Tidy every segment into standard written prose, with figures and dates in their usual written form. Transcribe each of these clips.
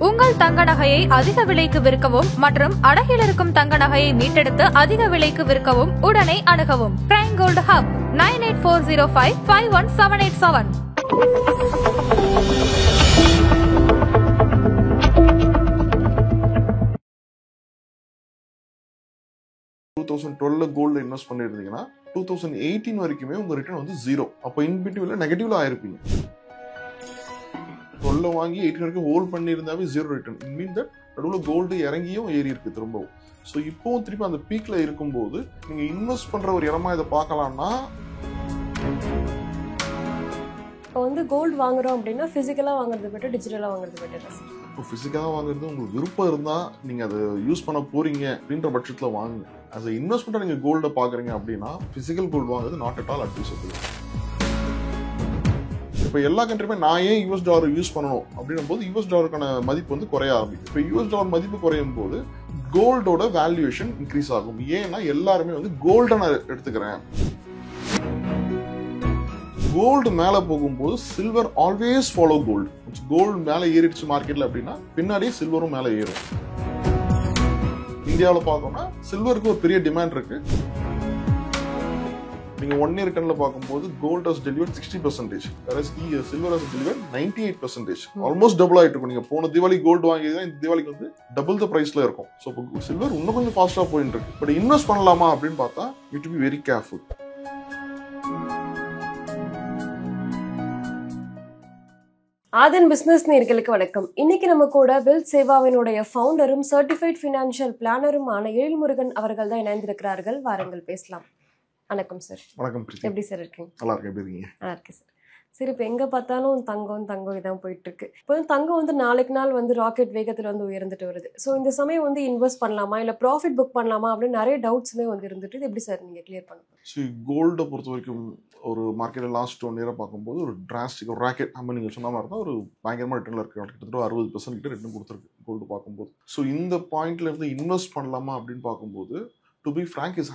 உங்கள் தங்க நகையை அதிக விலைக்கு விற்கவும் மற்றும் அடகில் இருக்கும் தங்க நகையை மீட்டெடுத்து அதிக விலைக்கு விற்கவும் உடனே அணுகவும் prime gold hub 9840551787. 2012 gold invest பண்ணிருந்தீங்கன்னா 2018 வரைக்குமே உங்க ரிட்டர்ன் வந்து 0. அப்போ இன்பிட்வீன்ல நெகட்டிவ்ல ஆயிருப்பீங்க. 12 வாங்கி 18 வரைக்கும் ஹோல்ட் பண்ணியிருந்தாவே 0 ரிட்டர்ன். இட் மீன் தட் நடுவில் கோல்டு இறங்கியும் ஏறி இருக்கு திரும்பவும். ஸோ இப்போவும் திருப்பி அந்த பீக்ல இருக்கும்போது நீங்க இன்வெஸ்ட் பண்ற ஒரு இடமா இதை பார்க்கலாம்னா, இப்போ வந்து கோல்டு வாங்குறோம் அப்படின்னா பிசிக்கலா வாங்குறது பெட்டர், டிஜிட்டலா வாங்குறது பெட்டர்? இப்போ பிசிக்கலாக வாங்குறது உங்களுக்கு விருப்பம் இருந்தால் நீங்கள் அதை யூஸ் பண்ண போறீங்க அப்படின்ற பட்சத்தில் வாங்குங்க. as a இன்வெஸ்ட்மெண்ட்டாக நீங்கள் கோல்டை பார்க்குறீங்க அப்படின்னா பிசிக்கல் கோல்டு வாங்குறது நாட் அட் ஆல் அட்வைசபிள். இப்போ எல்லா கண்ட்ரியுமே நான் ஏன் யூஎஸ் டாலர் யூஸ் பண்ணணும் அப்படின்னும் போது யூஎஸ் டாலருக்கான மதிப்பு வந்து குறைய ஆரம்பிக்கும். இப்போ யூஎஸ் டாலர் மதிப்பு குறையும் போது கோல்டோட வேல்யூவேஷன் இன்க்ரீஸ் ஆகும். ஏன்னா எல்லாருமே வந்து கோல்டை நான் எடுத்துக்கிறேன். கோல்டு மேல போகும்போது silver always follow gold. Gold மேல ஏறிடுச்சு மார்க்கெட்ல அப்படின்னா பின்னாடியே சில்வரும் மேல ஏறும். இந்தியாவில் பார்த்தோம்னா சில்வருக்கு ஒரு பெரிய டிமாண்ட் இருக்கு. நீங்க 1 year ரிட்டர்ன்ல பார்க்கும்போது gold has delivered 60%, whereas silver has delivered 98%. Almost double ஆயிட்டு இருக்கும். நீங்க போன தீபாவளி கோல்டு வாங்கியதா இந்த தீபாவளிக்கு வந்து டபுள் த பிரைஸ்ல இருக்கும். ஸோ சில்வர் இன்னும் கொஞ்சம் ஃபாஸ்டா போயிட்டு இருக்கு. பட் இன்வெஸ்ட் பண்ணலாமா அப்படின்னு பார்த்தா you to be very careful. Aadhan business நேயர்களுக்கு வணக்கம். இன்னைக்கு நம்ம கூட வெல்த் சேவாவினுடைய ஃபவுண்டரும் சர்டிஃபைட் ஃபினான்ஷியல் பிளானருமான எழில்முருகன் அவர்கள் தான் இணைந்திருக்கிறார்கள். வாருங்கள் பேசலாம். வணக்கம் சார். வணக்கம். எப்படி சார் இருக்கீங்க? நல்லா இருக்கேன். எப்படி இருக்கீங்க? நல்லா இருக்கேன் சார். சரி, இப்போ எங்கே பார்த்தாலும் தங்கம் இதான் போயிட்டு இருக்கு. இப்போ தங்கம் வந்து நாளுக்கு நாள் வந்து ராக்கெட் வேகத்தில் வந்து உயர்ந்துட்டு வருது. ஸோ இந்த சமயம் வந்து இன்வெஸ்ட் பண்ணலாமா இல்லை ப்ராஃபிட் புக் பண்ணலாமா அப்படின்னு நிறைய டவுட்ஸுமே வந்து இருந்துட்டு, எப்படி சார் நீங்கள் கிளியர் பண்ணுங்க? கோல்டை பொறுத்த வரைக்கும் ஒரு மார்க்கெட்டில் லாஸ்ட் 1 year பார்க்கும்போது ஒரு டிராஸ்டிக் ஒரு ராக்கெட் நம்ம நீங்கள் சொன்ன மாதிரி தான் ஒரு பயங்கரமாக ரிட்டர்னில் இருக்கு. கிட்டத்தட்ட 60% கிட்ட ரிட்டர்ன் கொடுத்துருக்கு கோல்டு பார்க்கும்போது. ஸோ இந்த பாயிண்ட்ல இருந்து இன்வெஸ்ட் பண்ணலாமா அப்படின்னு பார்க்கும்போது to be frank is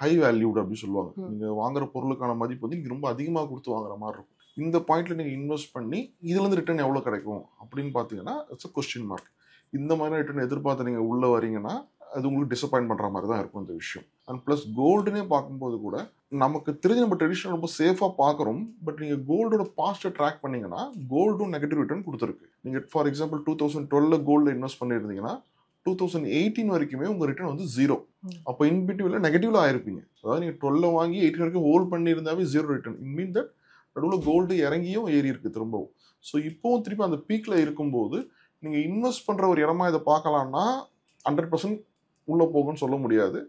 high valued அப்படின்னு சொல்லுவாங்க. நீங்கள் வாங்குற பொருளுக்கான மதிப்பு வந்து நீங்கள் ரொம்ப அதிகமாக கொடுத்து வாங்குற மாதிரி இருக்கும். இந்த பாயிண்ட்ல நீங்கள் இன்வெஸ்ட் பண்ணி இதுலேருந்து ரிட்டர்ன் எவ்வளோ கிடைக்கும் அப்படின்னு பார்த்தீங்கன்னா இட்ஸ் அ கொஸ்டின் மார்க். இந்த மாதிரி ரிட்டர்ன் எதிர்பார்த்து நீங்கள் உள்ளே வரீங்கன்னா அது உங்களுக்கு டிசப்பாயின்ட் பண்ணுற மாதிரி தான் இருக்கும் இந்த விஷயம். அண்ட் ப்ளஸ் கோல்டுனே பார்க்கும்போது கூட நமக்கு தெரிஞ்ச நம்ம ட்ரெடிஷனல் ரொம்ப சேஃபாக பார்க்குறோம். பட் நீங்கள் கோல்டோட பாஸ்ட்டை ட்ராக் பண்ணீங்கன்னா கோல்டும் நெகட்டிவ் ரிட்டர்ன் கொடுத்துருக்கு. நீங்கள் ஃபார் எக்ஸாம்பிள் 2012 கோல்டில் இன்வெஸ்ட் பண்ணியிருந்தீங்கன்னா 2018 வரைக்குமே உங்கள் ரிட்டர்ன் வந்து 0. அப்போ இன்பிட்வீன்ல நெகட்டிவ்ல ஆயிருப்பீங்க. அதாவது நீங்கள் 12 வாங்கி 18 வரைக்கும் ஹோல்ட் பண்ணியிருந்தாவே 0 ரிட்டர்ன். இட் மீன் தட் நடுவில் கோல்டு இறங்கியும் ஏறி இருக்கு திரும்பவும். ஸோ இப்போவும் திருப்பி அந்த பீக்ல இருக்கும்போது நீங்கள் இன்வெஸ்ட் பண்ணுற ஒரு இடமா இதை பார்க்கலாம்னா 100% உள்ளே போகும்னு சொல்ல முடியாது.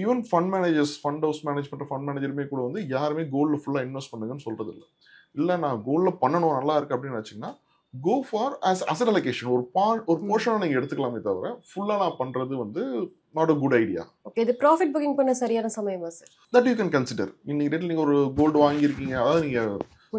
Even fund managers, fund house manage பண்ணுற ஃபண்ட் மேனேஜருமே கூட வந்து யாருமே கோல்டில் ஃபுல்லாக இன்வெஸ்ட் பண்ணுங்கன்னு சொல்றது இல்லை நான் கோல்டில் பண்ணணும் நல்லா இருக்கு அப்படின்னு வச்சிங்கன்னா கோ ஃபார் அசட் அலோகேஷன். ஒரு போர்ஷனை நீங்கள் எடுத்துக்கலாமே தவிர ஃபுல்லாக நான் பண்ணுறது வந்து not a good idea. Okay, இது ப்ராஃபிட் புக்கிங் பண்ண சரியான சமயமா sir? That you can consider. இன்னைக்கு டேட்டில் நீங்கள் ஒரு கோல்டு வாங்கியிருக்கீங்க, அதாவது நீங்கள்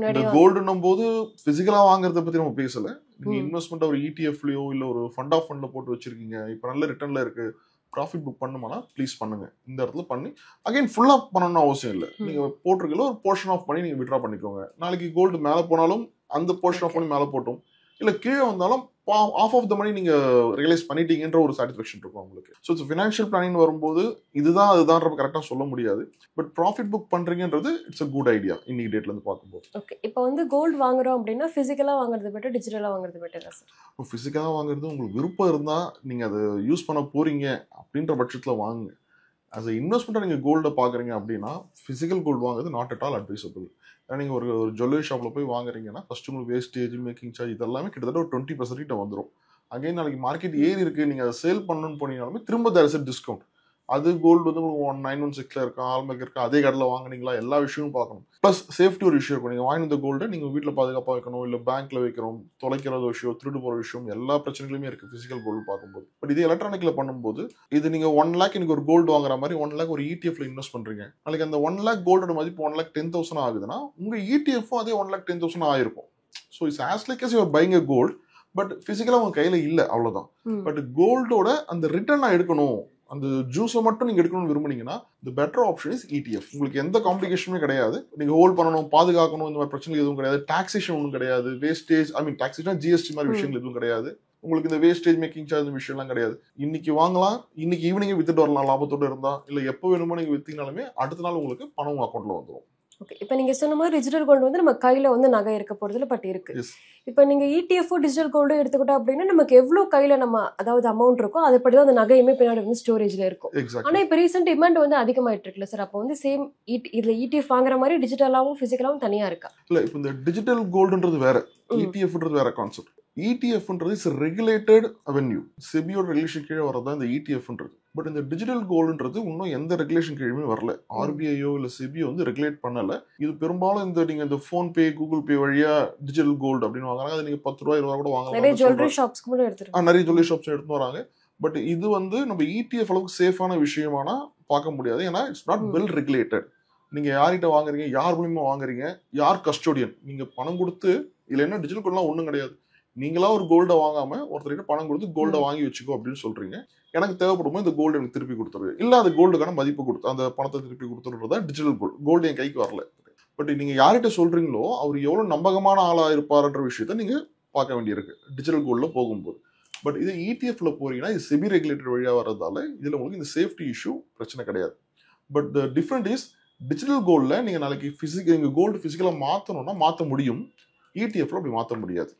இந்த கோல்டுன்னும் போது பிசிக்கலா வாங்குறத பத்தி நம்ம பேசல. நீங்க இன்வெஸ்ட்மெண்ட் ஒரு இடிஎஃப்லயோ இல்ல ஒரு ஃபண்ட் ஆஃப் ஃபண்ட்ல போட்டு வச்சிருக்கீங்க, இப்ப நல்ல ரிட்டர்ன்ல இருக்கு, ப்ராஃபிட் புக் பண்ணுமானா ப்ளீஸ் பண்ணுங்க. இந்த இடத்துல பண்ணி அகைன் ஃபுல்லா பண்ணணும்னு அவசியம் இல்லை. நீங்க போட்டிருக்கல ஒரு போர்ஷன் ஆஃப் பண்ணி நீங்க வித்ட்ரா பண்ணிக்கோங்க. நாளைக்கு கோல்டு மேல போனாலும் அந்த போர்ஷன் ஆஃப் பண்ணி மேல போட்டும், இல்ல கீழே வந்தாலும் ஆஃப் ஆஃப் த மணி நீங்க ரியலைஸ் பண்ணிட்டீங்கன்ற ஒரு சாட்டிஸ்ஃபேக்ஷன் இருக்கும் உங்களுக்கு. ஸோ ஃபினான்ஷியல் பிளானிங் வரும்போது இதுதான் அதுதான் கரெக்டாக சொல்ல முடியாது. பட் ப்ராஃபிட் புக் பண்றீங்கன்றது இட்ஸ் அ குட் ஐடியா இன்னைக்கு டேட்ல இருந்து பார்க்கும்போது. ஓகே, இப்போ வந்து கோல்டு வாங்குறோம் அப்படின்னா பிசிக்கலா வாங்குறது பெட்டர், டிஜிட்டலா வாங்குறது பெட்டரா சார்? இப்போ பிசிக்கலா வாங்குறது உங்களுக்கு விருப்பம் இருந்தா நீங்க அதை யூஸ் பண்ண போறீங்க அப்படின்ற பட்சத்துல வாங்குங்க. as a இன்வெஸ்ட்மெண்ட்டாக நீங்கள் கோல்டை பார்க்குறீங்க அப்படின்னா ஃபிசிக்கல் கோல்டு வாங்குறது நாட் அட் ஆல் அட்வைசபிள். ஏன்னா நீங்கள் ஒரு ஜுவல்லரி ஷாப்பில் போய் வாங்குறீங்கன்னா ஃபஸ்ட்டு உங்களுக்கு வேஸ்டேஜ், மேக்கிங் சார்ஜ் இதெல்லாமே கிட்டத்தட்ட ஒரு 20% கிட்ட வந்துடும். அகைன் நாளைக்கு மார்க்கெட் ஏறி இருக்குது, நீங்கள் அதை சேல் பண்ணணும்னு போனீங்கனாலுமே திரும்ப தேர் இஸ் டிஸ்கவுண்ட். அது கோல்டு வந்து உங்களுக்கு 1916 இருக்கா, ஆல்மார்க் இருக்கா, அதே கடையில் வாங்குனீங்களா, எல்லா விஷயமும் பார்க்கணும். ப்ளஸ் சேஃப்டி ஒரு விஷயம் இருக்கும். நீங்கள் வாங்கின கோல்டை நீங்கள் வீட்டில் பாதுகாப்பாக வைக்கணும், இல்லை பேங்க்கில் வைக்கிறோம், தொலைக்கிறது விஷயம், திருடு போகிற விஷயம், எல்லா பிரச்சனைகளுமே இருக்குது ஃபிசிக்கல் கோல்டு பார்க்கும்போது. பட் இது எலக்ட்ரானிக்கில் பண்ணும்போது இது நீங்கள் 1 lakh இன்னைக்கு ஒரு கோல்டு வாங்குற மாதிரி 1 lakh ஒரு இடிஎஃப்ல இன்வெஸ்ட் பண்ணுறீங்க. நாளைக்கு அந்த 1 lakh கோல்டோட மதிப்பு 1,10,000 ஆகுதுன்னா உங்கள் இடிஎஃப்பும் அதே 1,10,000 ஆயிருக்கும். So it's as like as you are buying a gold, but ஃபிசிக்கலாக உங்கள் கையில் இல்லை, அவ்வளோதான். பட் கோல்டோட அந்த ரிட்டர்ன் நான் எடுக்கணும், அந்த ஜூஸை மட்டும் நீங்க எடுக்கணும்னு விரும்புனீங்கன்னா the better option is ETF. உங்களுக்கு எந்த காம்ப்ளிகேஷனுமே கிடையாது. நீங்க ஹோல்ட் பண்ணணும், பாதுகாக்கணும், இந்த மாதிரி பிரச்சனை எதுவும் கிடையாது. டாக்ஸேஷன் ஒன்றும் கிடையாது. வேஸ்டேஜ், ஐ மீன் டாக்ஸேஷன் ஜிஎஸ்டி மாதிரி விஷயங்கள் எதுவும் கிடையாது. உங்களுக்கு இந்த வேஸ்டேஜ் மேக்கிங் சார்ஜ் விஷயம்லாம் கிடையாது. இன்னைக்கு வாங்கலாம், இன்னைக்கு ஈவினிங்கே வித்துட்டு வரலாம் லாபத்தோட இருந்தா, இல்ல எப்போ வேணுமோ நீங்க வித்தீங்கனாலுமே அடுத்த நாள் உங்களுக்கு பணம் உங்க அக்கௌண்ட்ல வந்துடும். ஓகே, இப்போ நீங்க சொன்ன மாதிரி டிஜிட்டல் கோல்டு வந்து நம்ம கையில வந்து நகை இருக்க போறதுல பட் இருக்கு. Yes. இப்போ நீங்க ETF டிஜிட்டல் கோல்டு எடுத்துக்கிட்டோம் அப்படின்னா நமக்கு எவ்வளவு கையில நம்ம அதாவது அமௌண்ட் இருக்கோ அதுபடி தான் அந்த நகையுமே பின்னாடி வந்து ஸ்டோரேஜ்ல இருக்கும். எக்ஸாக்ட்லி. ஆனா இப்போ ரீசெண்ட் டிமாண்ட் வந்து அதிகமாயிட்டு இருக்குல்ல சார், அப்போ வந்து சேம் இதுல ETF வாங்குற மாதிரி டிஜிட்டலாவும் பிசிக்கலாவும் தனியா இருக்கா? இல்ல இப்போ இந்த டிஜிட்டல் கோல்டுன்றது வேற, ETFன்றது வேற கான்செப்ட். ETFன்றது இஸ் ரெகுலேட்டட் அவென்யூ, செபியோட ரெகுலேஷன் கீழே வரதான் இந்த ETFன்றது. பட் இந்த டிஜிட்டல் கோல்டுன்றது இன்னும் எந்த ரெகுலேஷன் கீழே வரல. RBIயோ இல்ல செபியோ வந்து ரெகுலேட் பண்ணல. இது பெரும்பாலும் இந்த நீங்க இந்த போன் பே கூகுள் பே வழியா டிஜிட்டல் கோல்டு அப்படின்னு வாங்குறாங்க. அது நீங்க 10 ரூபாய் 20 கூட வாங்கலாம். நிறைய ஜுவல்லரி ஷாப்ஸ்க்கு கூட எடுத்துருக்காங்க. நிறைய ஜுவல்லரி ஷாப்ஸ் எடுத்து வராங்க. பட் இது வந்து நம்ம ETF அளவுக்கு சேஃபான விஷயமானா பார்க்க முடியாது. ஏன்னா இட்ஸ் நாட் வெல் ரெகுலேட்டட். நீங்க யார்கிட்ட வாங்குறீங்க, யார் மூலியமா வாங்குறீங்க, யார் கஸ்டோடியன், நீங்க பணம் கொடுத்து இதுல என்ன டிஜிட்டல் கோல்ட்லாம் ஒண்ணும் கிடையாது. நீங்களா ஒரு கோல்டை வாங்காம ஒருத்தர்கிட்ட பணம் கொடுத்து கோல்டை வாங்கி வச்சுக்கோ அப்படின்னு சொல்றீங்க. எனக்கு தேவைப்படுமோ இந்த கோல்டு எனக்கு திருப்பி கொடுத்துரு, இல்ல அந்த கோல்டுக்கான மதிப்பு கொடுத்து அந்த பணத்தை திருப்பி கொடுத்துருன்றதா டிஜிட்டல் கோல்டு. கோல்டு என் கைக்கு வரல. பட் நீங்க யார்கிட்ட சொல்றீங்களோ அவர் எவ்வளவு நம்பகமான ஆளா இருப்பாருன்ற விஷயத்த நீங்க பார்க்க வேண்டியிருக்கு டிஜிட்டல் கோல்ட்ல போகும்போது. பட் இது ETF போறீங்கன்னா இது செபி ரெகுலேட்டர் வழியா வர்றதால இதுல உங்களுக்கு இந்த சேஃப்டி இஷ்யூ பிரச்சனை கிடையாது. But the different is digital கோல்ட்ல நீங்க நாளைக்கு நீங்க கோல்டு பிசிக்கலா மாத்தணும்னா மாத்த முடியும். ETFல அப்படி மாத்த முடியாது.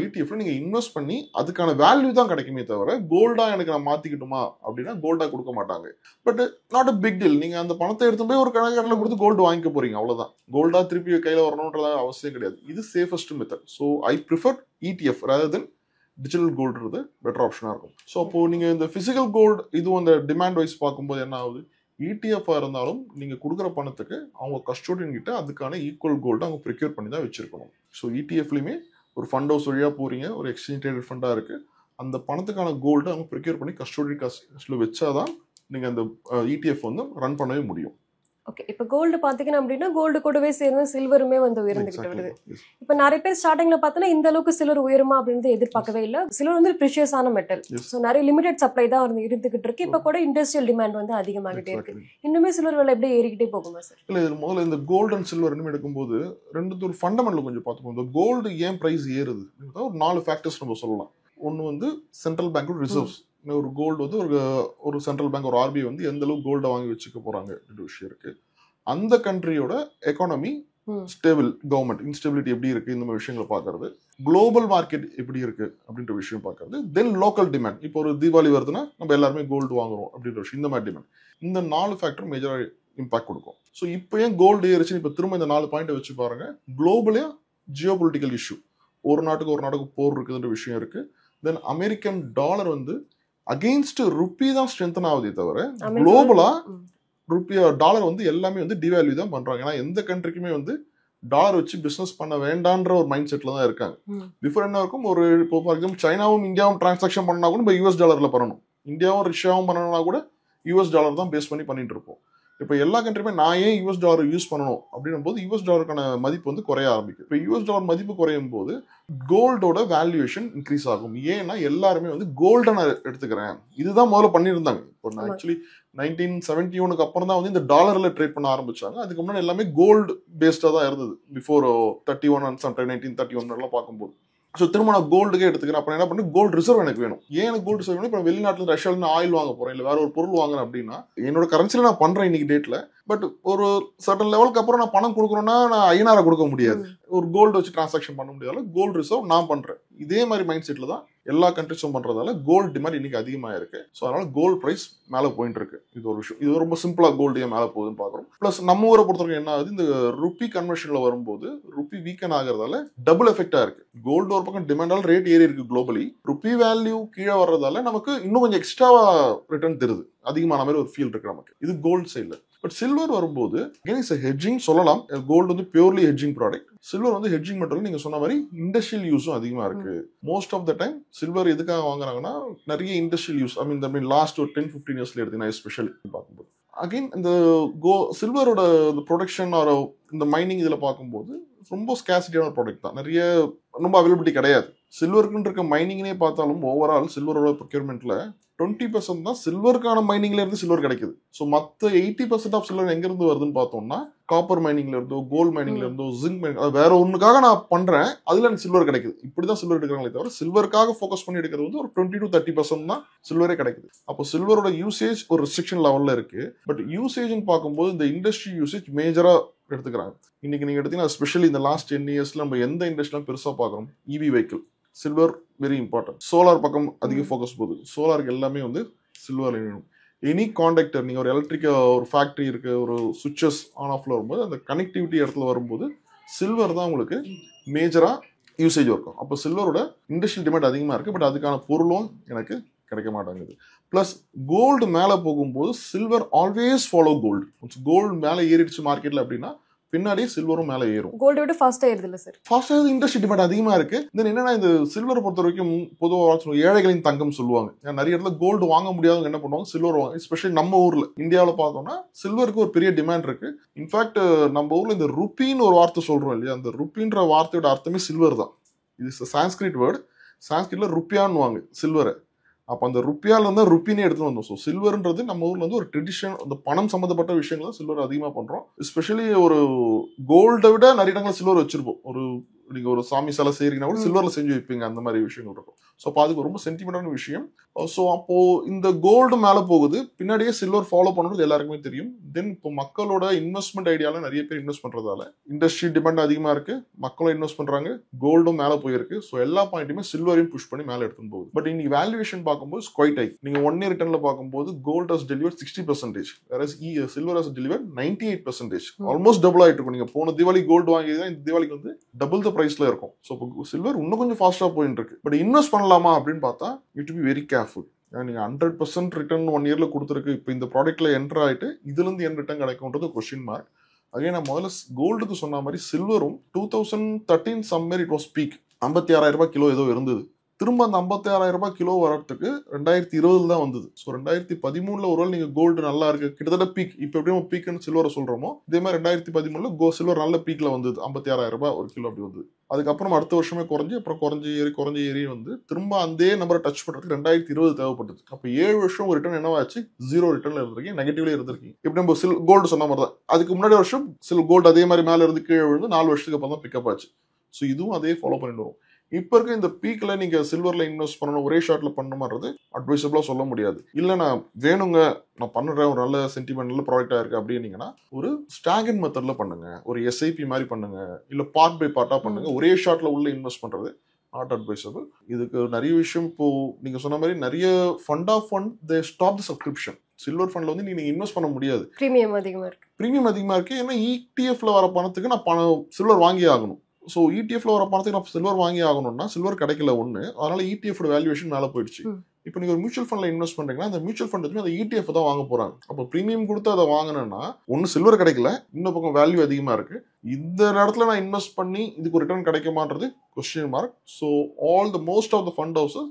ETFல நீங்க இன்வெஸ்ட் பண்ணி அதுக்கான வேல்யூ தான் கிடைக்குமே தவிர கோல்டா எனக்கு நான் மாத்திக்கிட்டுமா அப்படின்னா கோல்டா கொடுக்க மாட்டாங்க. But not a big deal. நீங்க அந்த பணத்தை எடுத்து போய் ஒரு கணக்காரில் கொடுத்து கோல்டு வாங்கிக்க போறீங்க, அவ்வளவுதான். கோல்டா திருப்பி கையில வரணும்ன்ற அவசியம் கிடையாது. இது safest method. So I prefer ETF rather than digital கோல்டுறது பெட்டர் ஆப்ஷனா இருக்கும். ஸோ அப்போ நீங்க இந்த பிசிக்கல் கோல்டு இதுவும் அந்த டிமாண்ட் வைஸ் பார்க்கும்போது என்ன ஆகுது, ETF இருந்தாலும் நீங்க கொடுக்குற பணத்துக்கு அவங்க கஸ்டோடியன் கிட்ட அதுக்கான ஈக்குவல் கோல்டு அவங்க ப்ரிக்யூர் பண்ணி தான் வச்சிருக்கணும். ஸோ ETFலயுமே ஒரு ஃபண்ட் ஹவுஸ் வழியா போறீங்க, ஒரு எக்ஸ்சேஞ்ச் ட்ரேடட் ஃபண்டா இருக்கு, அந்த பணத்துக்கான கோல்டு அவங்க ப்ரிக்யூர் பண்ணி கஸ்டோடியன் காஸ்ட்ல வச்சாதான் நீங்க அந்த ETF வந்து ரன் பண்ணவே முடியும். ஓகே, இப்போ கோல்டு பாத்தீங்கன்னா அப்படின்னா கோல்டு கூடவே சேர்ந்து சில்வருமே வந்து உயர்ந்துகிட்டு வருது. இப்போ நிறைய பேர் ஸ்டார்டிங்ல பார்த்தோன்னா இந்த அளவுக்கு சில்வர் உயருமா அப்படின்னு எதிர்பார்க்கவே இல்லை. சில்வர் வந்து ப்ரிஷியஸான மெட்டல். ஸோ நிறைய லிமிடெட் சப்ளை தான் வந்து இருந்துகிட்டு இருக்கு. இப்போ கூட இண்டஸ்ட்ரியல் டிமாண்ட் வந்து அதிகமாகிட்டே இருக்கு. இன்னுமே சில்வர் விலை எப்படி ஏறிக்கிட்டே போகுமா சார்? இல்ல இது முதல்ல இந்த கோல்டு அண்ட் சில்வர் ரெண்டுமே எடுக்கும்போது ரெண்டு ஒரு ஃபண்டமெண்டல் கொஞ்சம் பார்த்துக்கணும். இந்த கோல்டு ஏன் பிரைஸ் ஏறுது ஒரு 4 ஃபேக்டர்ஸ் நம்ம சொல்லலாம். ஒன்று வந்து சென்ட்ரல் பேங்கோட ரிசர்வ்ஸ். ஒரு கோல்டு வந்து ஒரு சென்ட்ரல் பேங்க் ஒரு RBI வந்து எந்த அளவுக்கு கோல்டை வாங்கி வச்சுக்க போறாங்க அப்படின்ற விஷயம் இருக்கு. அந்த கண்ட்ரியோட எக்கானமி ஸ்டேபிள், கவர்மெண்ட் இன்ஸ்டெபிலிட்டி எப்படி இருக்கு, இந்த மாதிரி விஷயங்களை பார்க்கறது, குளோபல் மார்க்கெட் எப்படி இருக்கு அப்படின்ற விஷயம் பார்க்கறது, தென் லோக்கல் டிமாண்ட். இப்போ ஒரு தீபாவளி வருதுன்னா நம்ம எல்லாருமே கோல்டு வாங்குறோம் அப்படின்ற விஷயம், இந்த மாதிரி டிமாண்ட். இந்த 4 ஃபேக்டர் மேஜராக இம்பாக்ட் கொடுக்கும். ஸோ இப்போ ஏன் கோல்டு ஏறிச்சு, இப்போ திரும்ப இந்த 4 பாயிண்ட் வச்சு பாருங்க. குளோபலா ஜியோ பொலிட்டிக்கல் இஷ்யூ, ஒரு நாட்டுக்கு போர் இருக்குதுன்ற விஷயம் இருக்கு. தென் அமெரிக்கன் டாலர் வந்து அகெயின்ஸ்ட் ருப்பி தான் ஸ்ட்ரென்தன் ஆகுதே தவிர குளோபலா டாலர் வந்து எல்லாமே வந்து டிவேல்யூ தான் பண்றாங்க. ஏன்னா எந்த கண்ட்ரிக்குமே வந்து டாலர் வச்சு பிசினஸ் பண்ண வேண்டான்ற ஒரு மைண்ட் செட்ல தான் இருக்காங்க. பிஃபோர் என்ன இருக்கும், ஒரு இப்போ ஃபார் எக்ஸாம்பிள் சைனாவும் இந்தியாவும் டிரான்சாக்ஷன் பண்ணா கூட நம்ம US டாலர்ல பண்ணணும், இந்தியாவும் ரஷ்யாவும் பண்ணணும்னா கூட US டாலர் தான் பேஸ் பண்ணி பண்ணிட்டு இருப்போம். இப்போ எல்லா கண்ட்ரியுமே நான் ஏன் US டாலர் யூஸ் பண்ணணும் அப்படின்னும் போது US டாலருக்கான மதிப்பு வந்து குறைய ஆரம்பிக்கும். இப்போ US டாலர் மதிப்பு குறையும் போது கோல்டோட வேல்யூவேஷன் இன்க்ரீஸ் ஆகும். ஏன்னா எல்லாருமே வந்து கோல்டை நான் எடுத்துக்கிறேன், இதுதான் முதல்ல பண்ணியிருந்தாங்க. இப்போ நான் ஆக்சுவலி 1971 அப்புறம் தான் வந்து இந்த டாலர்ல ட்ரேட் பண்ண ஆரம்பிச்சாங்க. அதுக்கு முன்னாடி எல்லாமே கோல்டு பேஸ்டா தான் இருந்தது. பிஃபோர் 31 அண்ட் சம் 1931 பார்க்கும்போது. ஸோ திரும்ப நான் கோல்டுக்கே எடுத்துக்கிறேன். அப்புறம் என்ன பண்ணு, கோல்டு ரிசர்வ் எனக்கு வேணும். ஏன் எனக்கு கோல்டு ரிசர்வ் வேணும், இப்போ வெளிநாட்டில் ரஷ்யாவில் ஆயில் வாங்க போறேன், இல்லை வேற ஒரு பொருள் வாங்குறேன் அப்படின்னா என்னோட கரன்சியில் நான் பண்றேன் இன்னைக்கு டேட்ல. பட் ஒரு சர்டன் லெவலுக்கு அப்புறம் நான் பணம் கொடுக்குறோன்னா நான் ஐநார கொடுக்க முடியாது, ஒரு கோல்டு வச்சு டிரான்சாக்ஷன் பண்ண முடியாது. கோல்டு ரிசர்வ் நான் பண்றேன். இதே மாதிரி மைண்ட் செட்ல தான் எல்லா கண்ட்ரிஸும் பண்றதால கோல்டு டிமாண்ட் இன்னைக்கு அதிகமாக இருக்கு. ஸோ அதனால கோல்டு பிரைஸ் மேலே போயிட்டு இருக்கு. இது ஒரு விஷயம். இது ரொம்ப சிம்பிளா கோல்டு ஏன் மேலே போகுதுன்னு பாக்குறோம். பிளஸ் நம்ம ஊரை பொறுத்தவரைக்கும் என்ன ஆகுது, இந்த ருப்பி கன்வர்ஷன்ல வரும்போது ருப்பி வீக்கன் ஆகிறதால டபுள் எஃபெக்டா இருக்கு. கோல்டு ஒரு பக்கம் டிமாண்டால் ரேட் ஏறி இருக்கு குளோபலி, ருப்பி வேல்யூ கீழே வர்றதால நமக்கு இன்னும் கொஞ்சம் எக்ஸ்ட்ராவா ரிட்டர்ன் தருது, அதிகமான மாதிரி ஒரு ஃபீல் இருக்கு நமக்கு. இது கோல்டு சைட்ல. பட் சில்வர் வரும்போது ஹெட்ஜிங் சொல்லலாம். கோல்டு வந்து பியூர்லி ஹெட்ஜிங் ப்ராடக்ட். சில்வர் வந்து ஹெட்ஜிங் மட்டும் நீங்க சொன்ன மாதிரி இண்டஸ்ட்ரியல் யூஸும் அதிகமா இருக்கு. Most of the time silver எதுக்காக வாங்குறாங்கன்னா நிறைய இண்டஸ்ட்ரியல் யூஸ். லாஸ்ட் ஒரு 10-15 இயர்ஸ்ல எடுத்தீங்கன்னா எஸ்பெஷலி பார்க்கும்போது அகைன் இந்த சில்வரோட ப்ரொடக்ஷன் ஆர் இந்த மைனிங் இதில் பார்க்கும்போது ரொம்ப ஸ்கேசிட்டியான ஒரு ப்ராடக்ட் தான். நிறைய ரொம்ப அவைலபிலிட்டி கிடையாது. சில்வருக்குன்னு இருக்க மைனிங்னே பார்த்தாலும் ஓவரால் சில்வரோட ப்ரொக்யூர்மெண்ட்ல 20% தான் சில்வருக்கான மைனிங்ல இருந்து சில்வர் கிடைக்குது. ஸோ மற்ற 80% ஆஃப் சில்வர் எங்க இருந்து வருதுன்னு பார்த்தோம்னா காப்பர் மைனிங்ல இருந்தோ, கோல்டு மைனிங்ல இருந்தோ, ஜிங்க் மைனிங், வேற ஒண்ணுக்காக நான் பண்றேன், அதுல எனக்கு சில்வர் கிடைக்குது. இப்படிதான் சில்வர் எடுக்கிறாங்களே தவிர சில்வருக்காக ஃபோக்கஸ் பண்ணி எடுக்கிறது வந்து ஒரு 20 to 30% தான் சில்வரே கிடைக்குது. அப்போ சில்வரோட யூசேஜ் ஒரு ரெஸ்ட்ரிக்ஷன் லெவல்ல இருக்கு. பட் யூசேஜ்னு பார்க்கும்போது இந்த இண்டஸ்ட்ரி யூசேஜ் மேஜரா எடுத்துக்கிறாங்க. இன்னைக்கு நீங்க எடுத்தீங்கன்னா ஸ்பெஷலி இந்த லாஸ்ட் 10 இயர்ஸ்ல நம்ம எந்த இண்டஸ்ட்ரியில பெருசா பார்க்குறோம், EV vehicle, silver very important. Solar பக்கம் அதிக ஃபோக்கஸ் போகுது. சோலாருக்கு எல்லாமே வந்து சில்வர் வேணும். எனி காண்டக்டர், நீங்கள் ஒரு எலக்ட்ரிக் ஒரு ஃபேக்ட்ரி இருக்கு, ஒரு சுவிச்சஸ் ஆன் ஆஃப்ல வரும்போது அந்த கனெக்டிவிட்டி இடத்துல வரும்போது சில்வர் தான் உங்களுக்கு மேஜராக யூசேஜ் இருக்கும். அப்போ சில்வரோட இண்டஸ்ட்ரியல் டிமாண்ட் அதிகமாக இருக்குது. பட் அதுக்கான பொருளும் எனக்கு கிடைக்க மாட்டேங்குது. ப்ளஸ் கோல்டு மேலே போகும்போது silver always follow gold. Gold மேலே ஏறிடுச்சு மார்க்கெட்டில் அப்படின்னா பின்னாடியே சில்வரும் மேலே ஏறும். கோல்டை விட ஃபாஸ்டா ஏறுது இல்ல சார்? ஃபாஸ்டா இண்டஸ்ட்ரி டிமாண்ட் அதிகமா இருக்கு. தென் என்னன்னா இந்த சில்வரை பொறுத்த வரைக்கும் பொதுவாக ஏழைகளின் தங்கம் சொல்லுவாங்க. நிறைய இடத்துல கோல்டு வாங்க முடியாதவங்க என்ன பண்ணுவாங்க, சில்வர் வாங்க. எஸ்பெஷலி நம்ம ஊர்ல இந்தியாவில் பார்த்தோம்னா சில்வருக்கு ஒரு பெரிய டிமாண்ட் இருக்கு. இன்ஃபேக்ட் நம்ம ஊர்ல இந்த ருப்பின்னு ஒரு வார்த்தை சொல்றோம் இல்லையா, அந்த ருப்பின்ற வார்த்தையோட அர்த்தமே சில்வர் தான். இது சான்ஸ்கிரிட் வேர்டு. சான்ஸ்கிரிட்ல ருப்பியான்னு வாங்க சில்வரை. அப்போ அந்த ருப்பியால இருந்தால் ருப்பினே எடுத்துட்டு வந்தோம். ஸோ சில்வர்ன்றது நம்ம ஊர்ல வந்து ஒரு ட்ரெடிஷன், அந்த பணம் சம்மந்தப்பட்ட விஷயங்கள் சில்வர் அதிகமாக பண்றோம். எஸ்பெஷலி ஒரு கோல்டை விட நிறைய இடங்களில் சில்வர் வச்சிருப்போம். நீங்க ஒரு சாமி சிலை செய்யறீங்கன்னா கூட சில்வர்ல செஞ்சு வைப்பீங்க, அந்த மாதிரி விஷயங்கள் இருக்கும். ஸோ அப்போ அதுக்கு ரொம்ப சென்டிமெண்டான விஷயம். ஸோ அப்போ இந்த கோல்டு மேலே போகுது, பின்னாடியே சில்வர் ஃபாலோ பண்ணுறது எல்லாருக்குமே தெரியும். தென் இப்போ மக்களோட இன்வெஸ்ட்மெண்ட் ஐடியாவில் நிறைய பேர் இன்வெஸ்ட் பண்றதால இண்டஸ்ட்ரி டிமாண்ட் அதிகமாக இருக்கு, மக்களும் இன்வெஸ்ட் பண்றாங்க, கோல்டும் மேலே போயிருக்கு. ஸோ எல்லா பாயிண்ட்டுமே சில்வரையும் புஷ் பண்ணி மேலே எடுத்துன்னு போகுது. பட் இன்னைக்கு வேல்யூவேஷன் பார்க்கும்போது குவைட் ஹை. நீங்க 1 year ரிட்டர்ன்ல பார்க்கும்போது gold has deliver 60%, whereas silver has deliver 98%. Almost double ஆயிட்டு இருக்கும். நீங்க போன தீபாவளி கோல்டு வாங்கிதான் இந்த தீபாவளிக்கு வந்து டபுள் த பிரைஸ்ல இருக்கும். ஸோ சில்வர் இன்னும் கொஞ்சம் ஃபாஸ்டா போயிட்டு இருக்கு. பட் இன்வெஸ்ட் பண்ணலாமா அப்படின்னு பார்த்தா you to be very careful. நீங்க 100% ரிட்டர்ன் 1 yearல கொடுத்துருக்கு, இப்போ இந்த ப்ராடக்ட்ல என்டர் ஆயிட்டு இதுல இருந்து என்ன ரிட்டர்ன் கிடைக்கும்ன்றது கொஸ்டின் மார்க். அகைன் நான் முதல்ல கோல்டுக்கு சொன்ன மாதிரி சில்வரும் 2013 சம்மர் இட் வாஸ் பீக். 56,000 ரூபாய் கிலோ ஏதோ இருந்தது. திரும்ப அந்த 56,000 ரூபாய் கிலோ வரத்துக்கு 2020 தான் வந்தது. ஸோ 2013 ஒரு நீங்க கோல்டு நல்லா இருக்கு, கிட்டத்தட்ட பீக். இப்போ எப்படியும் பீக்னு சில்வரை சொல்றோமோ இதே மாதிரி 2013 சில்வர் நல்ல பீக்ல வந்தது. 56,000 ரூபாய் ஒரு கிலோ அப்படி வந்தது. அதுக்கப்புறம் அடுத்த வருஷமே குறைஞ்சி, அப்புறம் குறைஞ்சி ஏறி வந்து திரும்ப அந்த நம்பரை டச் பண்றதுக்கு 2020 தேவைப்பட்டது. அப்போ 7 வருஷம் ஒரு ரிட்டர்ன் என்னவாச்சு, 0 ரிட்டர்ன்ல இருந்திருக்கீங்க, நெகட்டிவ்ல இருந்திருக்கீங்க. இப்படி நம்ம கோல்டு சொன்ன மாதிரி தான். அதுக்கு முன்னாடி வருஷம் கோல்டு அதே மாதிரி மேல இருந்து கீழே விழுந்து 4 வருஷத்துக்கு அப்புறம் தான் பிக்கப் ஆச்சு. ஸோ இதுவும் அதே ஃபாலோ பண்ணிட்டு வரும். இப்போ இருக்க இந்த பீக்ல நீங்க சில்வர்ல இன்வெஸ்ட் பண்ணணும், ஒரே ஷாட்ல பண்ணணும்ன்றது அட்வைசபிளா சொல்ல முடியாது. இல்ல நான் வேணுங்க, நான் பண்ணுறேன், ஒரு நல்ல சென்டிமெண்ட் நல்ல ப்ராடக்டா இருக்கு அப்படின்னீங்கன்னா ஒரு ஸ்டாகன் மெத்தட்ல பண்ணுங்க, ஒரு எஸ்ஐபி மாதிரி பண்ணுங்க, இல்ல பார்ட் பை பார்ட்டா பண்ணுங்க. ஒரே ஷாட்ல உள்ள இன்வெஸ்ட் பண்றது நாட் அட்வைசபிள். இதுக்கு நிறைய விஷயம், இப்போ நீங்க சொன்ன மாதிரி நிறைய fund of fund they stop the subscription. Silver ஃபண்ட்ல வந்து நீங்க இன்வெஸ்ட் பண்ண முடியாது, பிரீமியம் அதிகமா இருக்கு. ஏன்னா இடிஎஃப்ல வர பணத்துக்கு நான் சில்வர் வாங்கி ஆகணும். ஸோ இடிஎஃப்ல வர பணத்துக்கு நான் சில்வர் வாங்கி ஆகணும்னா சில்வர் கிடைக்கல ஒன்று, அதனால இடிஎஃப் வேல்யூவேஷன் மேலே போயிடுச்சு. இப்போ நீங்க ஒரு மியூச்சுவல் ஃபண்ட்ல இன்வெஸ்ட் பண்றீங்கன்னா அந்த மியூச்சுவல் ஃபண்ட் வந்து அந்த இடிஎஃப் தான் வாங்க போறாங்க. அப்போ பிரீமியம் கொடுத்து அதை வாங்கினேன்னா ஒன்னு சில்வர் கிடைக்கல, இன்னொரு பக்கம் வேல்யூ அதிகமா இருக்கு. இந்த இடத்துல நான் இன்வெஸ்ட் பண்ணி இதுக்கு ஒரு ரிட்டர்ன் கிடைக்குமான்றது question mark. So all the most of the fund houses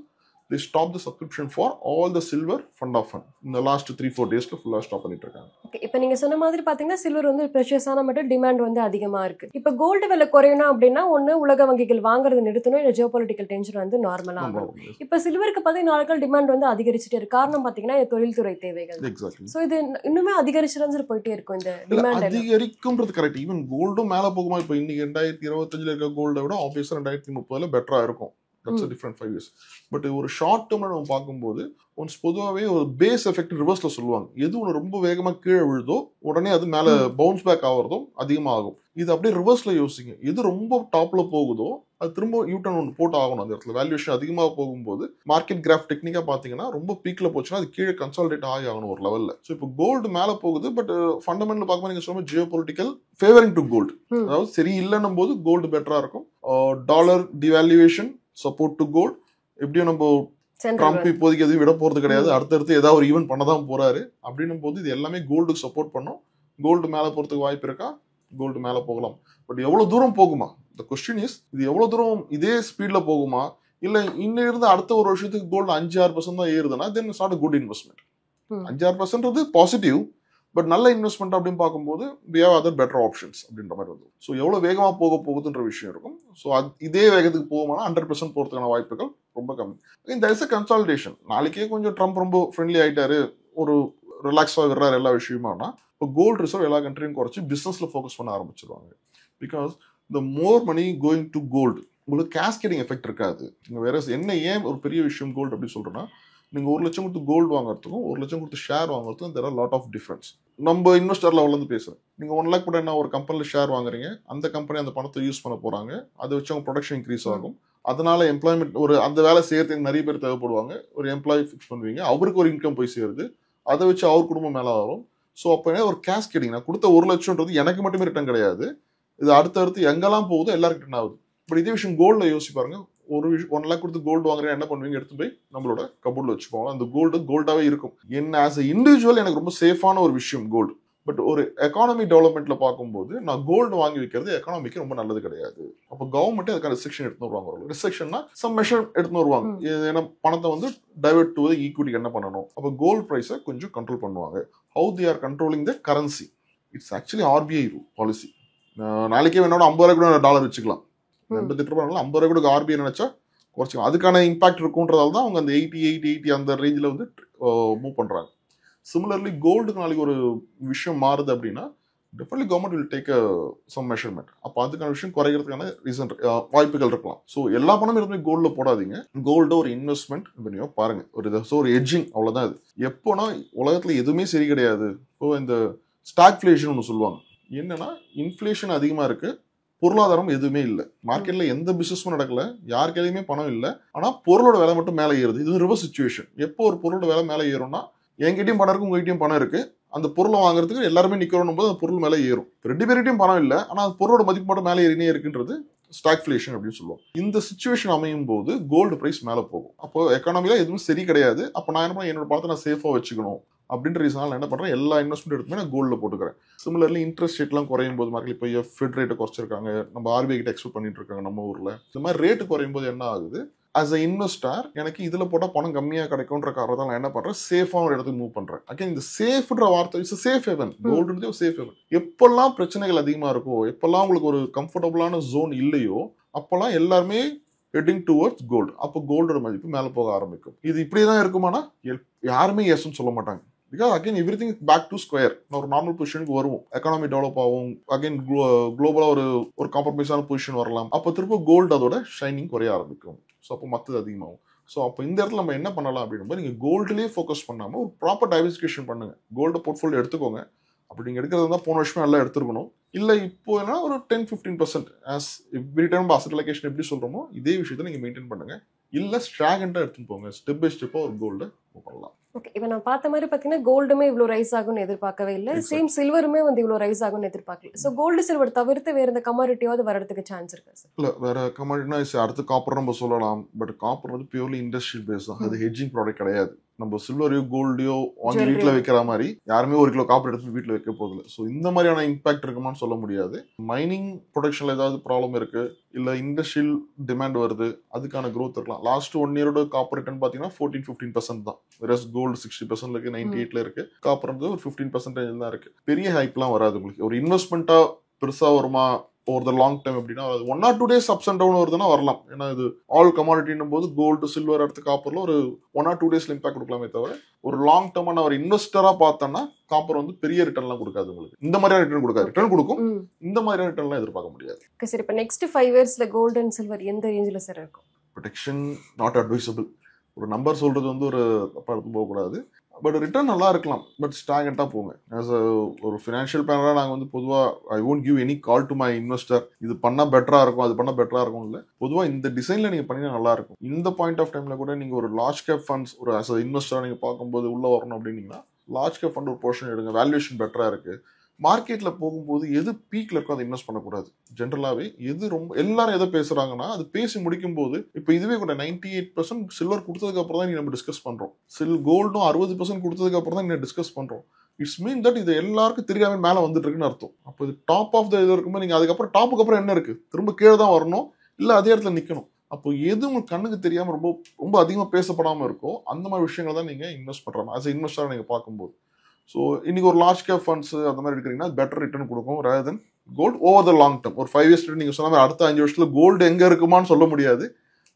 they stop the subscription for all the silver fund of fund in the last 3-4 daysல ஃபுல்லா ஸ்டாப் பண்ணிட்டு இருக்காங்க. ஓகே, இப்போ நீங்க சொன்ன மாதிரி பாத்தீங்கன்னா சில்வர் வந்து பிரஷியஸான மெட்டல், டிமாண்ட் வந்து அதிகமா இருக்கு. இப்போ கோல்டு விலை குறையணும் அப்படின்னா ஒன்னு உலக வங்கிகள் வாங்குறது நிறுத்தணும், இல்ல ஜியோபாலிட்டிக்கல் டென்ஷன் வந்து நார்மலா ஆகும். இப்போ சில்வருக்கு பார்த்தீங்கன்னா நாட்கள் டிமாண்ட் வந்து அதிகரிச்சுட்டே இருக்கு. காரணம் பாத்தீங்கன்னா தொழில்துறை தேவைகள். எக்ஸாக்ட்லி. ஸோ இது இன்னுமே அதிகரிச்சுட்டு போயிட்டே இருக்கும் இந்த டிமாண்ட். அதிகரிக்கும்ன்றது கரெக்ட். ஈவன் கோல்டும் மேல போகுமா, இப்போ இன்னைக்கு 2025 இருக்க கோல்டை விட ஆப்வியஸா 2030 பெட்டரா இருக்கும். That's a different 5 years. But ஒரு ஷார்ட் டேர்ம்ல நம்ம பார்க்கும்போது ஒன்ஸ் பொதுவாகவே ஒரு பேஸ் எஃபெக்ட் ரிவர்ஸ்ல சொல்லுவாங்க. எது ஒன்று ரொம்ப வேகமாக கீழே விழுதோ உடனே அது மேலே பவுன்ஸ் பேக் ஆகிறதும் அதிகமாகும். இது அப்படியே ரிவர்ஸ்ல யோசிங்க. எது ரொம்ப டாப்ல போகுதோ அது திரும்ப யூட்டர்ன் ஒன்று போட்டு ஆகணும். அந்த இடத்துல வேல்யூவேஷன் அதிகமாக போகும்போது மார்க்கெட் கிராஃப் டெக்னிக்கா பார்த்தீங்கன்னா ரொம்ப பீக்ல போச்சுன்னா அது கீழே கன்சாலிடேட் ஆகணும் ஒரு லெவலில். ஸோ இப்போ கோல்டு மேலே போகுது, பட் ஃபண்டமெண்டல் பார்க்கும்போது நீங்க சொல்லும்போது geopolitical favoring to gold, அதாவது சரி இல்லைன்னும் போது கோல்டு பெட்டரா இருக்கும். Dollar devaluation support to gold. எப்படியும் நம்ம ட்ரம்ப் இப்போதைக்கு எதுவும் விட போறது கிடையாது, அடுத்தடுத்து ஏதாவது ஒரு ஈவென்ட் பண்ணதான் போறாரு. அப்படின்னும் போது இது எல்லாமே கோல்டுக்கு சப்போர்ட் பண்ணும். கோல்டு மேல போறதுக்கு வாய்ப்பு இருக்கா? கோல்டு மேல போகலாம். பட் எவ்வளவு தூரம் போகுமா? த கொஸ்டின் இஸ், இது எவ்வளவு தூரம் இதே ஸ்பீட்ல போகுமா, இல்ல இன்னும் இருந்து அடுத்த ஒரு வருஷத்துக்கு கோல்டு 5-6% தான் ஏறுதுன்னா then it's not a good investment. 5-6% positive, but நல்ல இன்வெஸ்ட்மெண்ட் அப்படின்னு பார்க்கும்போது we have other better options அப்படின்ற மாதிரி வந்து ஸோ எவ்வளோ வேகமாக போகுதுன்ற விஷயம் இருக்கும். ஸோ இதே வேகத்துக்கு போகுமானா 100% போகிறதுக்கான வாய்ப்புகள் ரொம்ப கம்மி. இந்த இஸ் அ கன்சாலிடேஷன். நாளைக்கே கொஞ்சம் ட்ரம்ப் ரொம்ப ஃப்ரெண்ட்லி ஆகிட்டாரு, ஒரு ரிலாக்ஸாக விடுறாரு எல்லா விஷயமானா இப்போ கோல்டு ரிசர்வ் எல்லா கண்ட்ரியும் குறைச்சி பிஸ்னஸில் ஃபோக்கஸ் பண்ண ஆரம்பிச்சிருவாங்க. Because the more money going to gold, உங்களுக்கு கேஸ்கேடிங் எஃபெக்ட் இருக்காது. நீங்கள் வேற என்ன ஏன் ஒரு பெரிய விஷயம் கோல்டு அப்படின்னு சொல்கிறேன்னா, நீங்கள் 1 லட்சம் கொடுத்து கோல்டு வாங்குறதுக்கும் 1 லட்சம் கொடுத்து ஷேர் வாங்குறதுக்கும் there are lot of difference. நம்ம இன்வெஸ்டர் லெவல்லேருந்து பேசுகிறேன். நீங்கள் 1 லேக் கூட என்ன ஒரு கம்பெனியில் ஷேர் வாங்குறீங்க, அந்த கம்பெனி அந்த பணத்தை யூஸ் பண்ண போகிறாங்க, அதை வச்சு அவங்க ப்ரொடக்ஷன் இன்க்ரீஸ் ஆகும், அதனால எம்ப்ளாய்மெண்ட் ஒரு அந்த வேலை செய்யறதுக்கு நிறைய பேர் தேவைப்படுவாங்க, ஒரு எம்ப்ளாயி ஃபிக்ஸ் பண்ணுவீங்க, அவருக்கு ஒரு இன்கம் போய் சேருது, அதை வச்சு அவர் குடும்பம் மேலே வரும். ஸோ அப்போ ஒரு கேஸ்கேடிங், நான் கொடுத்த 1 லட்சம்ன்றது எனக்கு மட்டுமே ரிட்டர்ன் கிடையாது, இது அடுத்தடுத்து எங்கெல்லாம் போகுதோ எல்லாருக்கும் ரிட்டர்ன் ஆகுது. பட் இதே விஷயம் கோல்டில் யோசிச்சு பாருங்க. ஒரு 1 லேக் கொடுத்து கோல்டு வாங்குறேன், என்ன பண்ணுவீங்க, எடுத்து போய் நம்மளோட கபோர்டில் வச்சுக்கோங்க. அந்த கோல்டாகவே இருக்கும். என்ன ஆஸ் அ இண்டிவிஜுவல் எனக்கு ரொம்ப சேஃபான ஒரு விஷயம் கோல்டு. பட் ஒரு எக்கானமி டெவலப்மெண்ட்ல பார்க்கும்போது நான் கோல்டு வாங்கி வைக்கிறது எக்கானமிக்கு ரொம்ப நல்லது கிடையாது. அப்போ கவர்மெண்ட் அதுக்கான ரெஸ்ட்ரிக்ஷன் எடுத்து வருவாங்க. ரெஸ்ட்ரிக்ஷன்னா சம் மெஷர் எடுத்து வருவாங்க. ஏன்னா பணத்தை வந்து டைவர்ட் டு ஈக்விட்டி என்ன பண்ணணும், அப்போ கோல்டு ப்ரைஸை கொஞ்சம் கண்ட்ரோல் பண்ணுவாங்க. How they are controlling the currency, it's actually RBI policy. நாளைக்கே வேணோட 50 ரூபாய் கூட டாலர் வச்சுக்கலாம், 88 ரூபாய் 50 ரூபாய் கூட ஆர்பிஐ நினைச்சா குறைச்சிக்கலாம். அதுக்கான இம்பாக்ட் இருக்குன்றதால தான் அவங்க அந்த 80 அந்த ரேஞ்சில் வந்து மூவ் பண்றாங்க. சிமிலர்லி கோல்டுக்கு நாளைக்கு ஒரு விஷயம் மாறுது அப்படின்னா definitely government will take some measurement. அப்போ அதுக்கான விஷயம் குறைக்கிறதுக்கான ரீசன் வாய்ப்புகள் இருக்கலாம். ஸோ எல்லா பணமும் எதுவுமே கோல்டில் போடாதீங்க. கோல்டு ஒரு இன்வெஸ்ட்மெண்ட் பண்ணியோ பாருங்க, ஒரு எட்ஜிங், அவ்வளோதான். இது எப்போனா உலகத்தில் எதுவுமே சரி கிடையாது. இப்போ இந்த ஸ்டாக்ஃப்ளேஷன் ஒன்று சொல்லுவாங்க. என்னன்னா இன்ஃப்ளேஷன் அதிகமாக இருக்கு, பொருளாதாரம் எதுவுமே இல்லை, மார்க்கெட்ல எந்த பிசினஸும் நடக்கல, யார் கையிலுமே பணம் இல்லை, ஆனால் பொருளோட விலை மட்டும் மேலே ஏறுது. இது ரிவர்ஸ் சிச்சுவேஷன். எப்போ ஒரு பொருளோட விலை மேலே ஏறும்னா, என்கிட்டயும் பணம் இருக்கு, உங்ககிட்டயும் பணம் இருக்கு, அந்த பொருளை வாங்குறதுக்கு எல்லாருமே நிக்கிறோம் போது அந்த பொருள் மேலே ஏறும். 2 பேர்கிட்டையும் பணம் இல்லை, ஆனால் அந்த பொருளோட மதிப்பு மட்டும் மேலே ஏறினே இருக்குன்றது ஸ்டாக்ஃப்ளேஷன் அப்படின்னு சொல்லுவோம். இந்த சிச்சுவேஷன் அமையும் போது கோல்டு பிரைஸ் மேலே போகும். அப்போ எக்கானமில எதுவும் சரி கிடையாது. அப்போ நான் என்ன பண்ணேன், என்னோட பணத்தை நான் சேஃபாக வச்சுக்கணும் அப்படின்ற ரீசனால நான் என்ன பண்றேன், எல்லா இன்வெஸ்ட்மெண்ட் எடுத்துமே நான் கோல்டில் போட்டுக்கிறேன். சிமிலர்லி இன்ட்ரெஸ்ட் ரேட்லாம் குறையும் போது மார்க்கெட் இப்போ ஃபெட் ரேட்டை குறைச்சிருக்காங்க, நம்ம ஆர்பிஐ கிட்ட எக்ஸ்பெக்ட் பண்ணிட்டு இருக்காங்க நம்ம ஊர்ல. இந்த மாதிரி ரேட்டு குறையும் போது என்ன ஆகுது, ஆஸ் அ இன்வெஸ்டர் எனக்கு இதுல போட்டா பணம் கம்மியா கிடைக்கும்ன்ற காரணத்தால் நான் என்ன பண்றேன், சேஃபான ஒரு இடத்துக்கு மூவ் பண்றேன். அகைன் இந்த சேஃப்ன்ற வார்த்தை இஸ் சேஃப் ஹெவன். கோல்டுன்றதே ஒரு சேஃப் ஹெவன். எப்பெல்லாம் பிரச்சனைகள் அதிகமா இருக்கோ, எப்பெல்லாம் உங்களுக்கு ஒரு கம்ஃபர்டபுளான ஜோன் இல்லையோ, அப்பெல்லாம் எல்லாருமே ஹெட்டிங் டுவர்ட்ஸ் கோல்டு. அப்போ கோல்டோட மதிப்பு மேலே போக ஆரம்பிக்கும். இது இப்படியே தான் இருக்குமானா யாருமே எஸ்ன்னு சொல்ல மாட்டாங்க. Because again everything back to square. ஒரு நார்மல் பொசிஷனுக்கு வருவோம், எக்கானமி டெவலப் ஆகும், அகைன் குளோபலாக ஒரு காம்ப்ரமைஸான பொசிஷன் வரலாம். அப்போ திரும்ப கோல்டு அதோட ஷைனிங் குறைய ஆரம்பிக்கும். ஸோ அப்போ மற்றது அதிகமாகும். ஸோ அப்போ இந்த இடத்துல நம்ம என்ன பண்ணலாம் அப்படின்னும் நீங்கள் கோல்டுலேயே ஃபோக்கஸ் பண்ணாமல் ஒரு ப்ராப்பர் டைவர்சிஃபிகேஷன் பண்ணுங்க. கோல்டு போர்ட்ஃபோலியோ எடுத்துக்கோங்க. அப்படி நீங்கள் எடுக்கிறது தான் போன வருஷமே நல்லா எடுத்துருக்கணும். இல்லை இப்போ என்ன ஒரு 10-15% as every time asset allocation எப்படி சொல்கிறோமோ இதே விஷயத்தை நீங்கள் மெயின்டைன் பண்ணுங்க. இல்லை ஸ்ட்ராகண்டாக எடுத்துன்னு போங்க. ஸ்டெப் பை ஸ்டெப்பாக ஒரு கோல்டு பண்ணலாம். ஓகே, இப்போ நான் பார்த்த மாதிரி பார்த்தீங்கன்னா கோல்டுமே இவ்வளோ ரைஸ் ஆகும்னு எதிர்பார்க்கவே இல்லை. சேம் சில்வருமே வந்து இவ்வளோ ரைஸ் ஆகும்னு எதிர்பார்க்கல. ஸோ கோல்டு சில்வர் தவிர்த்து வேற எந்த கமாடிட்டியாவது வரதுக்கு சான்ஸ் இருக்கா சார்? இல்லை, வேற கமாடிட்டினா அடுத்து காப்பர் நம்ம சொல்லலாம். பட் காப்பர் வந்து பியூர்லி இண்டஸ்ட்ரியல் பேஸ் தான், அது ஹெட்ஜிங் ப்ராடக்ட் கிடையாது. நம்ம சில்வரையோ கோல்டையோ வாங்கி வீட்டில் வைக்கிற மாதிரி யாருமே 1 கிலோ காப்பர் எடுத்து வீட்டில் வைக்க போதில்லை. ஸோ இந்த மாதிரியான இம்பாக்ட் இருக்குமான்னு சொல்ல முடியாது. மைனிங் ப்ரொடக்ஷன்ல ஏதாவது ப்ராப்ளம் இருக்கு, இல்லை இண்டஸ்ட்ரியல் டிமாண்ட் வருது, அதுக்கான க்ரோத் இருக்கலாம். லாஸ்ட் 1 இயரோட காப்பர் ரிட்டர்ன் பார்த்தீங்கன்னா 14-15% தான். வெரஸ் கோல்டு 60% இருக்கு, 98 இருக்கு. காப்பர் வந்து ஒரு 15% தான் இருக்கு. பெரிய ஹைப்லாம் வராது. உங்களுக்கு ஒரு இன்வெஸ்ட்மெண்ட்டா பெருசா வருமா ஓவர் த லாங் டைம் அப்படின்னா 1 or 2 days ups and down வருதுன்னா வரலாம். ஏன்னா இது ஆல் கமாடிட்டின்னும் போது கோல்டு சில்வர் அடுத்து காப்பர்ல ஒரு 1 or 2 daysல இம்பாக்ட் கொடுக்கலாமே தவிர ஒரு லாங் டேர்மான ஒரு இன்வெஸ்டரா பார்த்தோம்னா காப்பர் வந்து பெரிய ரிட்டர்ன்லாம் கொடுக்காது. உங்களுக்கு இந்த மாதிரியான ரிட்டர்ன் கொடுக்காது. ரிட்டர்ன் கொடுக்கும், இந்த மாதிரியான ரிட்டர்ன்லாம் எதிர்பார்க்க முடியாது. சார் இப்போ நெக்ஸ்ட் 5 இயர்ஸ்ல கோல்டு அண்ட் சில்வர் எந்த ரேஞ்சில் சார் இருக்கும்? Protection not advisable. ஒரு நம்பர் சொல்றது வந்து ஒரு தப்பா எடுத்து போகக்கூடாது. பட் ரிட்டர்ன் நல்லா இருக்கலாம், பட் ஸ்டாகண்டாக போங்க. ஆஸ் ஒரு ஃபினான்ஷியல் பிளானராக நாங்கள் வந்து பொதுவாக I won't give any call to my investor இது பண்ணால் பெட்டராக இருக்கும், அது பண்ணால் பெட்டராக இருக்கும். இல்லை, பொதுவாக இந்த டிசைனில் நீங்கள் பண்ணினா நல்லா இருக்கும். இந்த பாயிண்ட் ஆஃப் டைமில் கூட நீங்கள் ஒரு லார்ஜ் கேப் ஃபண்ட்ஸ் ஒரு ஆஸ் அ இன்வெஸ்டராக நீங்கள் பார்க்கும்போது உள்ளே வரணும் அப்படின்னீங்கன்னா லார்ஜ் கேப் ஃபண்ட் ஒரு போர்ஷன் எடுங்க. வேல்யூவேஷன் பெட்டராக இருக்குது. மார்க்கெட்டில் போகும்போது எது பீக்கில் இருக்கோ அதை இன்வெஸ்ட் பண்ணக்கூடாது. ஜென்ரலாகவே எது ரொம்ப எல்லாரும் எதை பேசுகிறாங்கன்னா அது பேசி முடிக்கும் போது இப்போ இதுவே கூட 98% சில்வர் கொடுத்ததுக்கு அப்புறம் தான் நீ நம்ம டிஸ்கஸ் பண்ணுறோம். கோல்டும் 60% கொடுத்ததுக்கு அப்புறம் தான் நீங்கள் டிஸ்கஸ் பண்ணுறோம். இட்ஸ் மீன் தட் இது எல்லாருக்கும் தெரியாம மேலே வந்துட்டு இருக்குன்னு அர்த்தம். அப்போ இது டாப் ஆஃப் த இது இருக்கும்போது நீங்கள் அதுக்கப்புறம் டாப்புக்கு அப்புறம் என்ன இருக்குது, திரும்ப கீழே தான் வரணும், இல்லை அதே இடத்துல நிற்கணும். அப்போ எது உங்களுக்கு கண்ணுக்கு தெரியாமல் ரொம்ப ரொம்ப அதிகமாக பேசப்படாமல் இருக்கோ அந்த மாதிரி விஷயங்கள் தான் நீங்கள் இன்வெஸ்ட் பண்ணுறாங்க. ஆஸ் இன்வெஸ்டராக நீங்கள் பார்க்கும்போது ஸோ இன்னைக்கு ஒரு லார்ஜ் கேப் ஃபண்ட்ஸ் அந்த மாதிரி எடுக்கிறீங்கன்னா பெட்டர் ரிட்டர்ன் கொடுக்கும் rather than gold over the long term. ஒரு 5 இயர்ஸ் நீங்கள் சொன்ன மாதிரி அடுத்த 5 வருஷத்துல கோல்டு எங்கே இருக்குமான்னு சொல்ல முடியாது.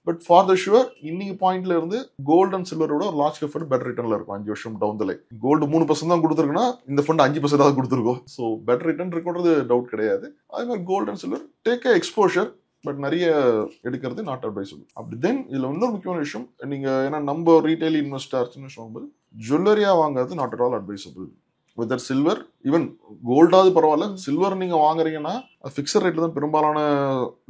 பட் ஃபார் த ஷுவர் இன்னைக்கு பாயிண்ட்ல இருந்து கோல்டு அண்ட் சில்வரோட ஒரு லார்ஜ் கேப் ஃபண்ட் பெட்டர் ரிட்டர்ன்ல இருக்கும் 5 வருஷம் டவுன் த லைன். கோல்டு 3% தான் கொடுத்துருக்குன்னா இந்த ஃபண்ட் 5% கொடுத்துருக்கோம். ஸோ பெட்டர் ரிட்டர்ன் இருக்கிறது டவுட் கிடையாது. அதே மாதிரி gold and silver take exposure, but நிறைய எடுக்கிறது நாட் அட்வைசபிள். அப்படி தென் இதுல இன்னொரு முக்கியமான விஷயம், நீங்க ஏன்னா நம்ம ரீட்டைல் இன்வெஸ்டர்ஸ்னு சொல்லும்போது ஜுவல்லரியா வாங்குறது not at all advisable. Whether silver, even கோல்டாவது பரவாயில்ல, சில்வர் நீங்க வாங்குறீங்கன்னா ஃபிக்ஸட் ரேட்ல தான் பெரும்பாலான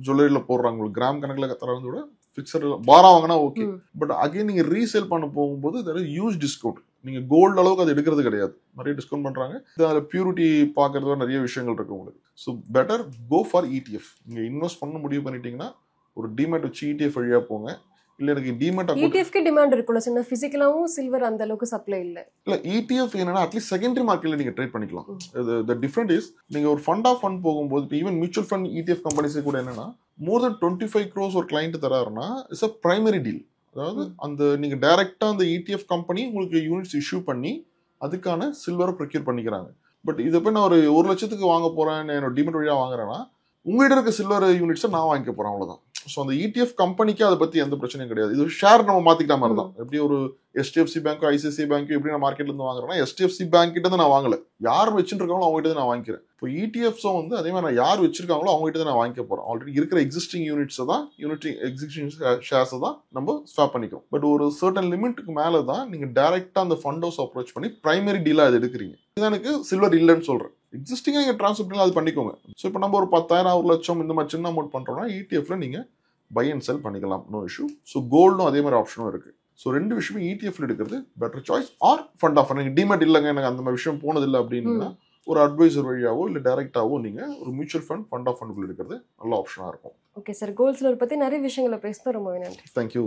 ஜுவல்லரியில போடுறாங்க. உங்களுக்கு கிராம் கணக்கில் தரது விட ஃபிக்ஸட் பாரா வாங்கினா ஓகே. பட் அகைன் நீங்க ரீசேல் பண்ண போகும்போது there is huge discount. நீங்க கோல்டு அளவுக்கு அது எடுக்கிறது கிடையாது, நிறைய டிஸ்கவுண்ட் பண்றாங்க. அதில் பியூரிட்டி பார்க்கறதுல நிறைய விஷயங்கள் இருக்கு உங்களுக்கு. So better go for ETF. நீங்க இன்வெஸ்ட் பண்ண முடிவு பண்ணிட்டீங்கன்னா ஒரு டிமேட் வச்சு ETF வழியா போங்க. இல்ல எனக்கு டிமேட் ETF டிமாண்ட் இருக்குல்ல சின்ன பிசிக்கலாவும் சில்வர் அந்த அளவுக்கு சப்ளை இல்ல. ETF என்னன்னா அட்லீஸ்ட் செகண்டரி மார்க்கெட்ல நீங்க ட்ரேட் பண்ணிக்கலாம். the different is நீங்க ஒரு ஃபண்ட் ஆஃப் ஃபண்ட் போகும்போது even mutual fund ETF companies கூட என்னன்னா more than 25 crores ஒரு கிளைண்ட் தராருன்னா இட்ஸ் a primary deal. அதாவது அந்த நீங்க டைரக்டா அந்த ETF கம்பெனி உங்களுக்கு யூனிட்ஸ் இஷ்யூ பண்ணி அதுக்கான சில்வரை ப்ரொக்யூர் பண்ணிக்கிறாங்க. பட் இதை போய் நான் ஒரு 1 லட்சத்துக்கு வாங்க போறேன், என்னோட டிமெட் வழியா வாங்குறேன்னா உங்ககிட்ட இருக்க சில்வர் யூனிட்ஸை நான் வாங்கிக்க போறேன், அவ்வளவுதான். ஸோ அந்த ETF கம்பெனிக்கு அதை பத்தி எந்த பிரச்சனையும் கிடையாது. இது ஷேர் நம்ம மாத்திக்கிட்ட மாதிரி தான். எப்படி ஒரு HDFC பேங்கோ ICICI பேங்கோ எப்படி நான் மார்க்கெட்ல இருந்து வாங்குறேன்னா HDFC பேங்க் கிட்ட இருந்து நான் வாங்கல, யார் வச்சுட்டு இருக்காங்களோ அவங்க கிட்ட நான் வாங்கிக்கிறேன். இப்போ ETFஸும் வந்து அதே மாதிரி நான் யார் வச்சிருக்காங்களோ அவங்க கிட்ட நான் வாங்கிக்க போறேன். ஆல்ரெடி இருக்கிற எக்ஸிஸ்டிங் யூனிட்ஸை தான் எக்ஸிஸ்டிங் ஷேர்ஸை தான் நம்ம ஸ்வாப் பண்ணிக்கும். பட் ஒரு சர்டன் லிமிட்டுக்கு மேலே தான் நீங்க டைரக்டா அந்த ஃபண்ட் ஹவுஸ் அப்ரோச் பண்ணி பிரைமரி டீலா அது எடுக்கிறீங்க. இது எனக்கு சில்வர் இல்லைன்னு சொல்றேன். எக்ஸிஸ்டிங்கா நீங்க ட்ரான்ஸ்ஃபர் பண்ணி அது பண்ணிக்கோங்க. ஸோ இப்போ நம்ம ஒரு 10,000 1 லட்சம் இந்த மாதிரி சின்ன அமௌண்ட் பண்றோம்னா ETFல நீங்க பை அண்ட் செல் பண்ணிக்கலாம், நோ இஷ்யூ. ஸோ கோல்டும் அதே மாதிரி ஆப்ஷனும் இருக்கு. ஸோ 2 விஷயமே ETFல எடுக்கிறது better choice. Or fund of fund demat இல்லைங்க எனக்கு அந்த மாதிரி விஷயம் போனதில்லை அப்படின்னா ஒரு அட்வைசர் வழியாவோ இல்லை டைரக்டாவோ நீங்க ஒரு mutual fund fund of fund எடுக்கிறது நல்ல ஆப்ஷனா இருக்கும். ஓகே சார், கோல்ட் சில்வர் பத்தி நிறைய விஷயங்களை பேசணும். ரொம்ப நன்றி. தேங்க்யூ.